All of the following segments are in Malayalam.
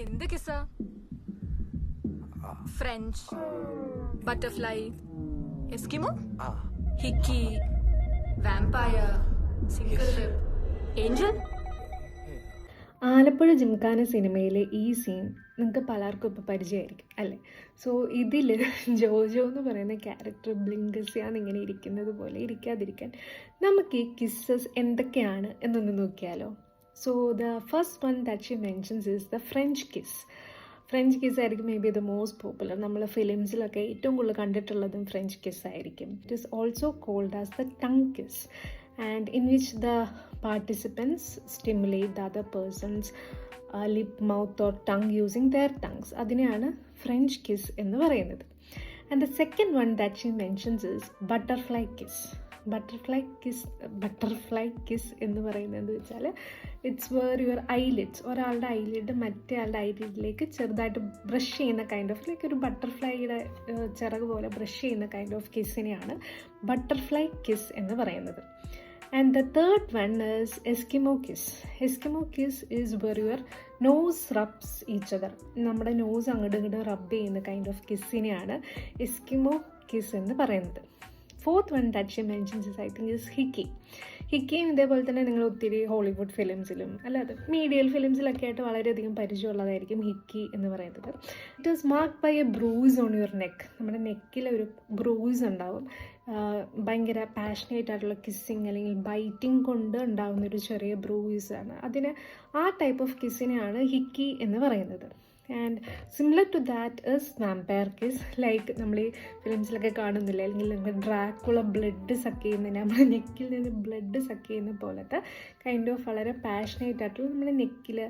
എന്ത് kiss? French, butterfly, Eskimo, hickey, vampire, single lip, angel. Alappuzha Gymkhana സിനിമയിലെ ഈ സീൻ നിങ്ങൾക്ക് പലർക്കും ഇപ്പോൾ പരിചയമായിരിക്കും അല്ലേ? സോ ഇതിൽ ജോജോ എന്ന് പറയുന്ന ക്യാരക്ടർ ബ്ലിങ്കസ്യാന്നിങ്ങനെ ഇരിക്കുന്നത് പോലെ ഇരിക്കാതിരിക്കാൻ നമുക്ക് ഈ കിസ്സസ് എന്തൊക്കെയാണ് എന്നൊന്ന് നോക്കിയാലോ. So the first one that she mentions is the French kiss. French kiss ആയിരിക്കും may be the most popular. നമ്മൾ ഫിലിംസിലൊക്കെ ഏറ്റവും കൂടുതൽ കണ്ടിട്ടുള്ളതും ഫ്രഞ്ച് കിസ് ആയിരിക്കും. It is also called as the tongue kiss, and in which the participants stimulate the other person's lip, mouth or tongue using their tongues. അതിനെയാണ് ഫ്രഞ്ച് കിസ് എന്ന് പറയുന്നത്. And the second one that she mentions is butterfly kiss. Butterfly kiss എന്ന് പറയുന്നത് വെച്ചാൽ ഇറ്റ്സ് വേർ യുവർ ഐലിഡ്സ്, ഒരാളുടെ ഐലിഡ് മറ്റേ ആളുടെ ഐലിഡിലേക്ക് ചെറുതായിട്ട് ബ്രഷ് ചെയ്യുന്ന കൈൻഡ് ഓഫ് ലൈക്ക് ഒരു ബട്ടർഫ്ലൈയുടെ ചിറക് പോലെ ബ്രഷ് ചെയ്യുന്ന കൈൻഡ് ഓഫ് കിസ്സിനെയാണ് ബട്ടർഫ്ലൈ കിസ് എന്ന് പറയുന്നത്. And the third one is Eskimo kiss. Eskimo kiss is where your nose rubs each other. നമ്മുടെ നോസ് അങ്ങോട്ടും ഇങ്ങോട്ടും റബ്ബ് ചെയ്യുന്ന കൈൻഡ് ഓഫ് കിസ്സിനെയാണ് എസ്കിമോ കിസ് എന്ന് പറയുന്നത്. Fourth one that she mentions is I think is hickey. ഹിക്കിയും ഇതേപോലെ തന്നെ നിങ്ങൾ ഒത്തിരി ഹോളിവുഡ് ഫിലിംസിലും അല്ലാതെ മീഡിയൽ ഫിലിംസിലൊക്കെ ആയിട്ട് വളരെയധികം പരിചയമുള്ളതായിരിക്കും ഹിക്കി എന്ന് പറയുന്നത്. It is mark by a bruise on your neck. നമ്മുടെ നെക്കിലൊരു ബ്രൂസ് ഉണ്ടാവും. ഭയങ്കര പാഷനേറ്റ് ആയിട്ടുള്ള കിസ്സിങ് അല്ലെങ്കിൽ ബൈറ്റിംഗ് കൊണ്ട് ഉണ്ടാകുന്നൊരു ചെറിയ ബ്രൂസാണ് അതിന്. ആ ടൈപ്പ് ഓഫ് കിസ്സിനെയാണ് ഹിക്കി എന്ന് പറയുന്നത്. And similar to that is vampire kiss. Like നമ്മൾ ഈ ഫിലിംസിലൊക്കെ കാണുന്നില്ല, അല്ലെങ്കിൽ നമ്മൾ ഡ്രാക്കുള ബ്ലഡ് സക്ക് ചെയ്യുന്നതിന് നമ്മുടെ നെക്കിൽ നിന്ന് ബ്ലഡ് സക്ക് ചെയ്യുന്ന പോലത്തെ കൈൻഡ് ഓഫ് വളരെ പാഷനേറ്റ് ആയിട്ടുള്ള നമ്മുടെ നെക്കിൽ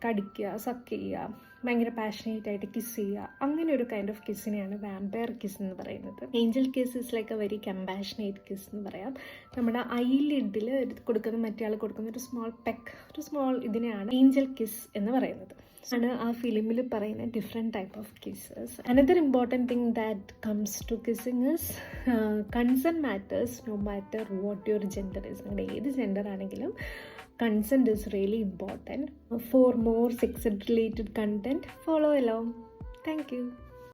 കടിക്കുക, സക്ക് ചെയ്യുക, ഭയങ്കര പാഷനേറ്റ് ആയിട്ട് കിസ് ചെയ്യുക, അങ്ങനെ ഒരു കൈൻഡ് ഓഫ് കിസ്സിനെയാണ് വാമ്പയർ കിസ് എന്ന് പറയുന്നത്. Angel kiss is like A very compassionate kiss എന്ന് പറയാം. നമ്മുടെ ഐലിഡിൽ കൊടുക്കുന്ന മറ്റേ ആൾ കൊടുക്കുന്ന ഒരു സ്മോൾ പെക്ക്, ഒരു സ്മോൾ ഇതിനെയാണ് ഏഞ്ചൽ കിസ് എന്ന് പറയുന്നത്. ആണ് ആ ഫിലിമിൽ പറയുന്ന different type of kisses. Another important thing that comes to kissing is consent matters no matter what your gender is. നിങ്ങളുടെ ഏത് ജെൻഡർ ആണെങ്കിലും consent is really important. For more sex related content, follow along. Thank you.